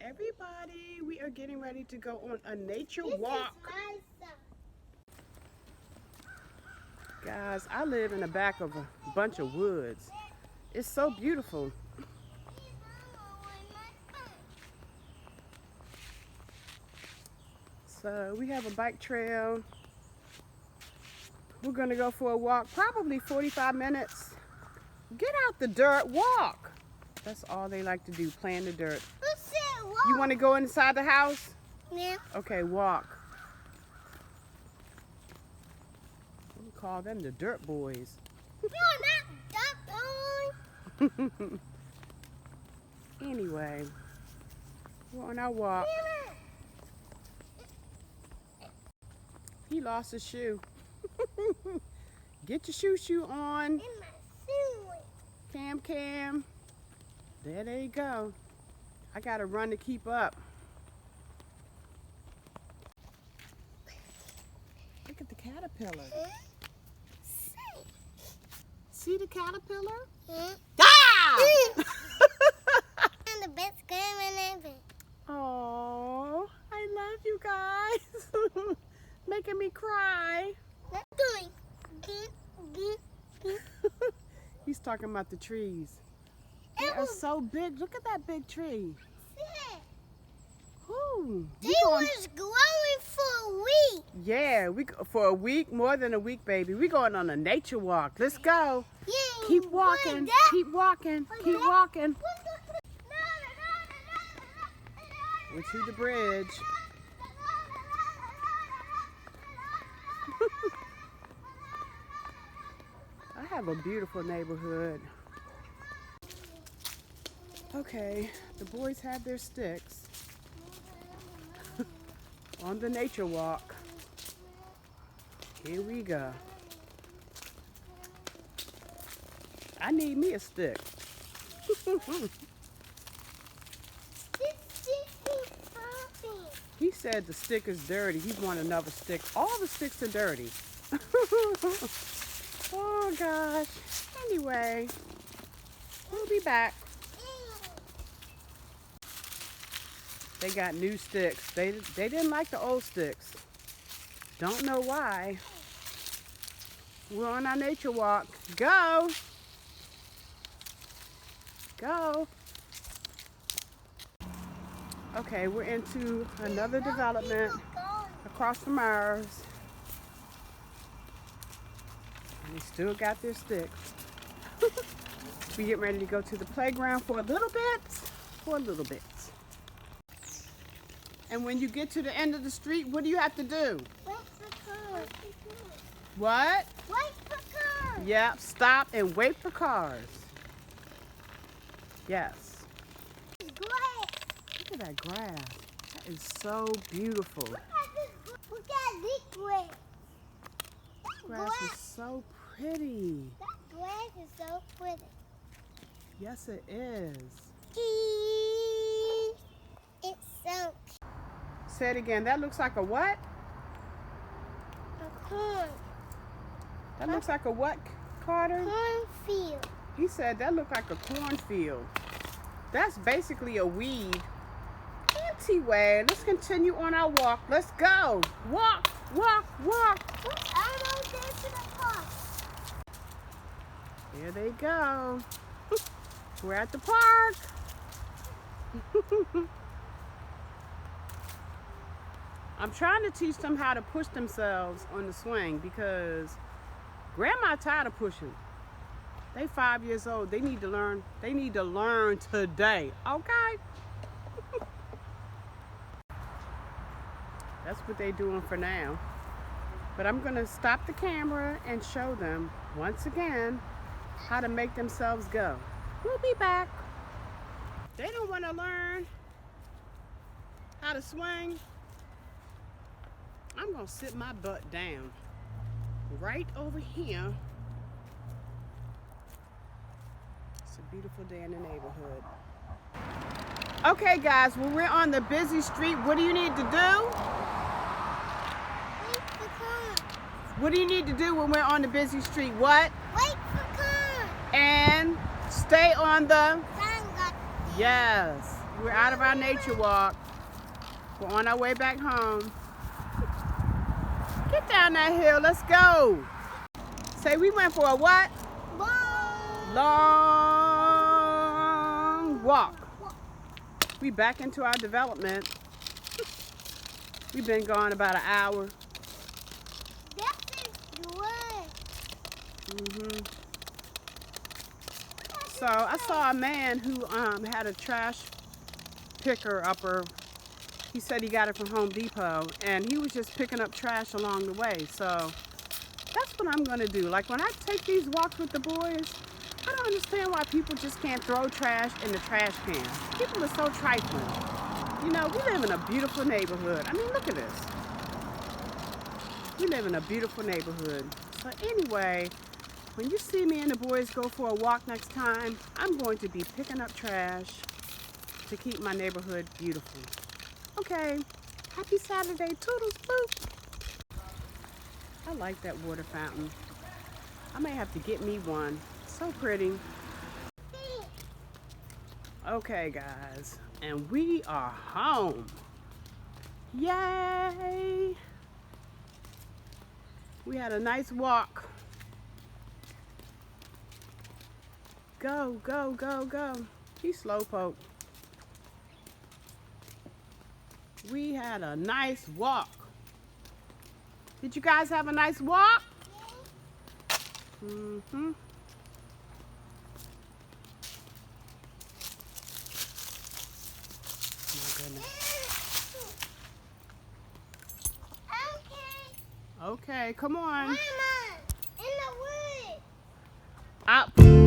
Everybody, we are getting ready to go on a nature walk. Guys, I live in the back of a bunch of woods. It's so beautiful. So we have a bike trail. We're gonna go for a walk, probably 45 minutes. Get out the dirt, walk. That's all they like to do, play in the dirt. You want to go inside the house? Yeah. Okay, walk. We call them the dirt boys. No, not dirt boys. Anyway, we're on our walk. He lost his shoe. Get your shoe on. Cam. There they go. I gotta run to keep up. Look at the caterpillar. See the caterpillar? Ah! And the best screaming ever. Oh, I love you guys. Making me cry. He's talking about the trees. They are so big. Look at that big tree. Ooh, They was growing for a week. Yeah, for a week, more than a week, baby. We're going on a nature walk. Let's go. Yeah, Keep walking. Keep walking. Keep walking. We're to the bridge. I have a beautiful neighborhood. Okay, the boys have their sticks on the nature walk. Here we go. I need me a stick. He said the stick is dirty. He wants another stick. All the sticks are dirty. Oh gosh. Anyway, we'll be back. They got new sticks. They didn't like the old sticks. Don't know why. We're on our nature walk. Go! Go! Okay, we're into another development across from ours. And they still got their sticks. We get ready to go to the playground for a little bit. And when you get to the end of the street, what do you have to do? Wait for cars. What? Wait for cars. Yep, stop and wait for cars. Yes. Look at that grass. That is so beautiful. Look at this grass. Grass is so pretty. That grass is so pretty. Yes, it is. It's so. Say it again. That looks like a what? A corn. That looks like a what, Carter? Cornfield. He said that looked like a cornfield. That's basically a weed. Anyway, let's continue on our walk. Let's go. Walk, walk, walk. I'm almost there to the park. There they go. We're at the park. I'm trying to teach them how to push themselves on the swing because Grandma tired of pushing. They 5 years old. They need to learn. They need to learn today. Okay? That's what they're doing for now. But I'm going to stop the camera and show them once again how to make themselves go. We'll be back. They don't want to learn how to swing. I'm going to sit my butt down right over here. It's a beautiful day in the neighborhood. Okay, guys, when we're on the busy street, what do you need to do? Wait for cars. What do you need to do when we're on the busy street? What? Wait for cars. And stay on the... Sun got Yes. We're out of our nature walk. We're on our way back home. Get down that hill. Let's go. Say we went for a what? Long walk. We back into our development. We've been gone about an hour. So I saw a man who had a trash picker upper. He said he got it from Home Depot, and he was just picking up trash along the way. So that's what I'm gonna do. Like when I take these walks with the boys, I don't understand why people just can't throw trash in the trash can. People are so trifling. You know, we live in a beautiful neighborhood. I mean, look at this. We live in a beautiful neighborhood. So anyway, when you see me and the boys go for a walk next time, I'm going to be picking up trash to keep my neighborhood beautiful. Okay, happy Saturday, Tootles Bloop. I like that water fountain. I may have to get me one. So pretty. Okay, guys, and we are home. Yay! We had a nice walk. Go, go, go, go. He's slowpoke. We had a nice walk. Did you guys have a nice walk? Mm-hmm. My goodness. Okay. Okay, come on. Mama, in the wood. Up.